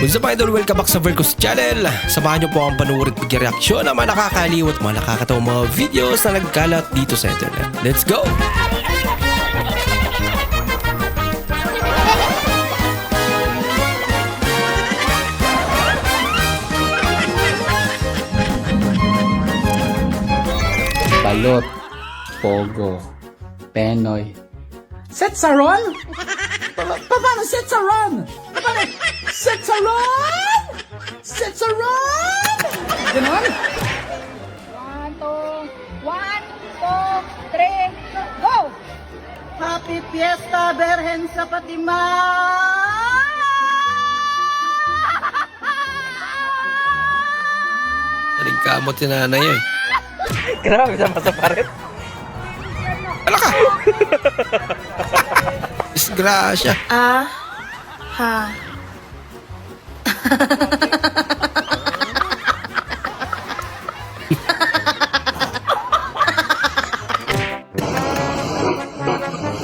What's up idol? Welcome back sa Vercos Channel. Samahan niyo po ang panuorin at reaksyon ng mga nakakaliw at mga nakakatawang mga videos na nagkalat dito sa internet. Let's go! Balot, Pogo, Penoy. Setsaron? Paano Setsaron? Paano? Setsaron? Setsaron? Ganon? 1, 2, 3, go! Happy Fiesta, Berhen sa Fatima! Kamot si nanay eh. Grabe, sama sa paret. Ala ka! Disgrasya. Ha.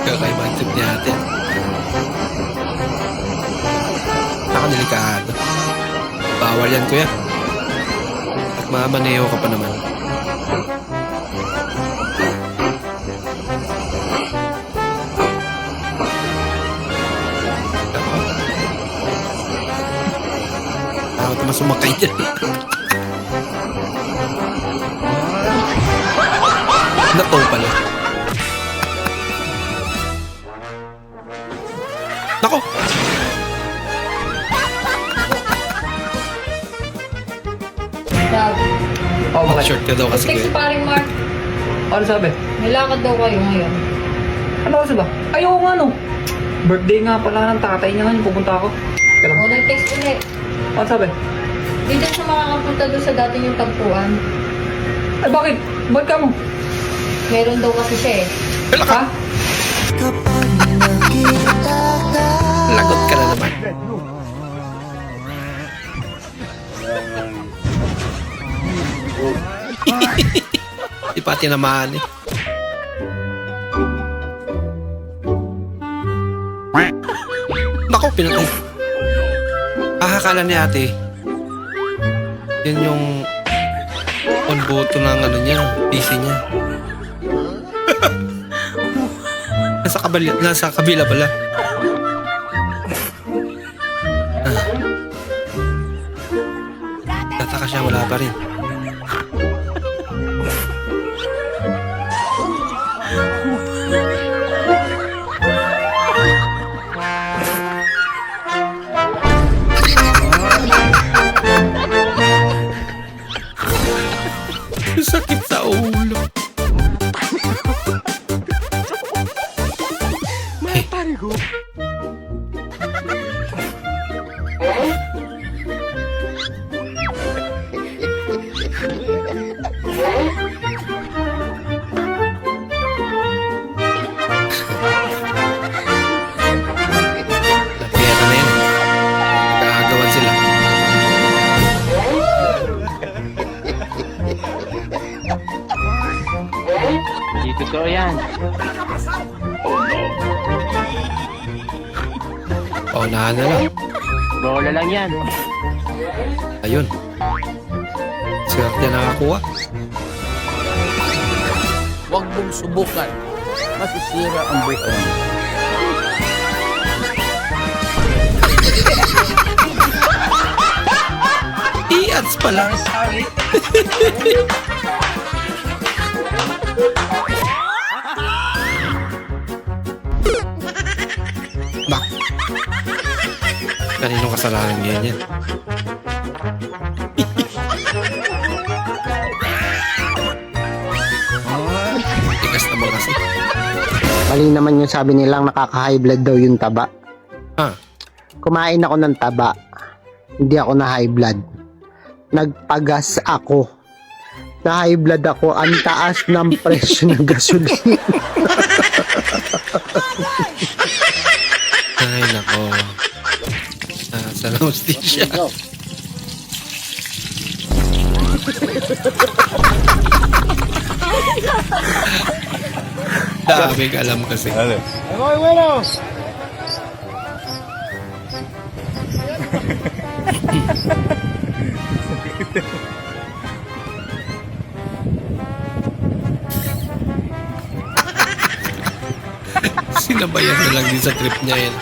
Kakay mga tip niya natin. Nakadelikado. Bawal yan kuya. At mamaneho ka pa naman. Takot naman sumakay dyan. Nako pala. Nako! Oh, bakit? Short ka daw kasi Text si kuya. paring Mark. Ano sabi? May lakad daw kayo ngayon. Ano kasi ba? Ayoko nga no. Birthday nga pala ng tatay niya ngayon. Pupunta ako. Kaya lang. O, nag-text ulit. Ano sabi? Di daw siya makakapunta doon sa dati yung tagpuan. Ay bakit? Ba't ka mo? Meron daw kasi siya eh. Wala ka! Ha? Lagot ka na naman. Di pa tinamaan eh. Nako, pinatay. Akala ni ate. Yan yung on button ng ano niya, PC niya. Nasa kabila pala. Tataka siya, wala pa rin. Sakit sa ulo. Napiyata na yan. Gagawan sila. Hindi totoo yan. Paunahan na lang. Bola lang yan. Ayun. Swerte nakakuha. Huwag mong subukan. Masisira ang buhay mo. I-ads pala. Bak. Kaninong kasalanan niya yan? Tigas naman kasi. Mali naman yung sabi nilang nakaka-high blood daw yung taba. Ah, Kumain ako ng taba. Hindi ako na high blood. Nagpagas ako. Na high blood ako. Ang taas ng presyo ng gasolina. ay nako. Sa hostisya. Dami ka alam kasi. Sinabayan na lang din sa trip niya yan.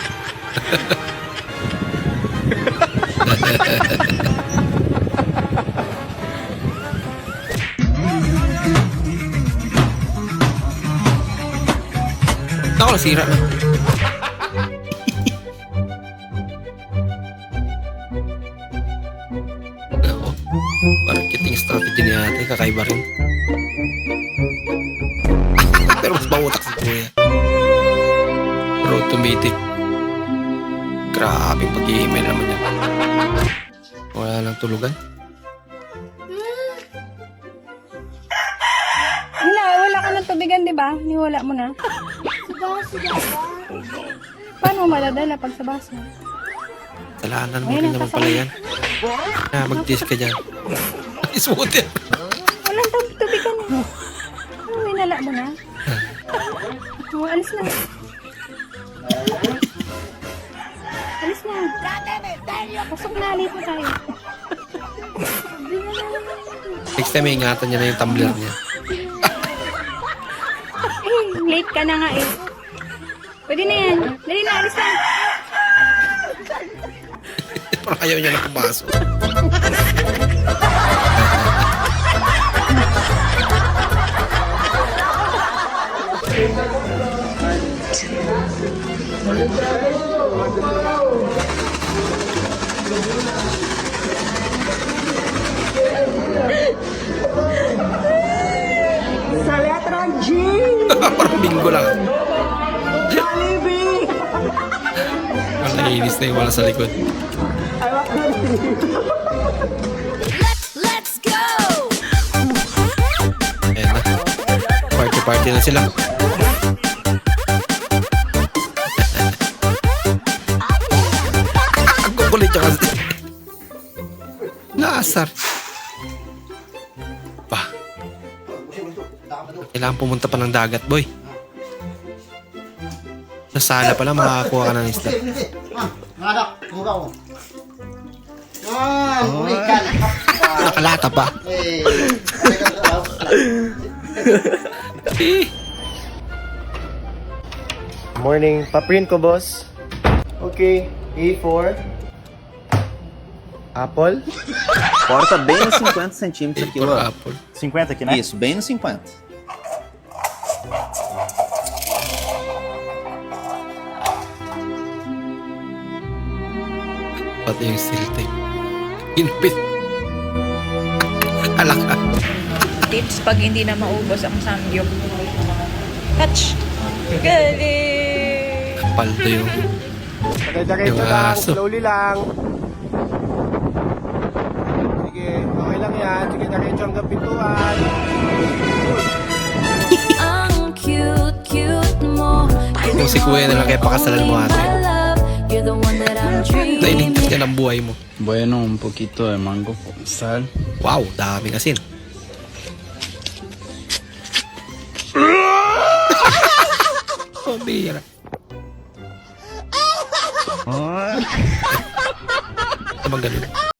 Ako, nasira na. Ako, marketing strategy ni ate, kakaiba rin. Pero mas mautak si kuya. Pero automatic. Grabe pag-i-email naman yan. Wala lang tulugan. Wala ka ng tubigan, di ba? Niwala mo na. Paano mo madadala pag sa baso? Talanan mo rin naman pala yan. Mag-dish ka dyan. Ismutin. Walang tubigan mo. Winala mo na. Alis na. Alis na. Pasok na, lipo tayo. Next time, ingatan niya na yung tumbler niya. Late ka na nga eh. Pwede na yan. Dali na, alis na. Parang ayaw niya na pumasok. Sa letrang G! Parang bingo lang. Ang naiinis na yung wala sa likod. Let's go! Ayan na. Party-party na sila. Ang kukulit siya kasi. Naasar. Pa. Kailangan pumunta pa ng dagat, boy. Sa sala pala makakakuha ka ng isda. Ngarak, mura ko. Uy, kalap. Nakalata pa. Eh. Morning. Paprint ko, boss. Okay. A4. Apple. Corta bem nos 50 centímetros aqui, Por ó. apple. 50 aqui, né? Isso, bem nos 50. Pati yung steel tape. Inpit. Alak ka. Tips pag hindi na maubos ang samgyup. Touch! Galing! Paldo yung Diretso Yung lang. aso. Slowly lang. Sige, okay lang yan. Sige, diretso hanggang pintuan. Ang cute, cute mo. Kung si kuya na lang kaya pakasalan mo ate. You're the one that I'm dreaming. Nailigtas ka ng buhay mo. Bueno, un poquito de mango con sal. Wow, daming asin. Pambira. Ano bang ganun?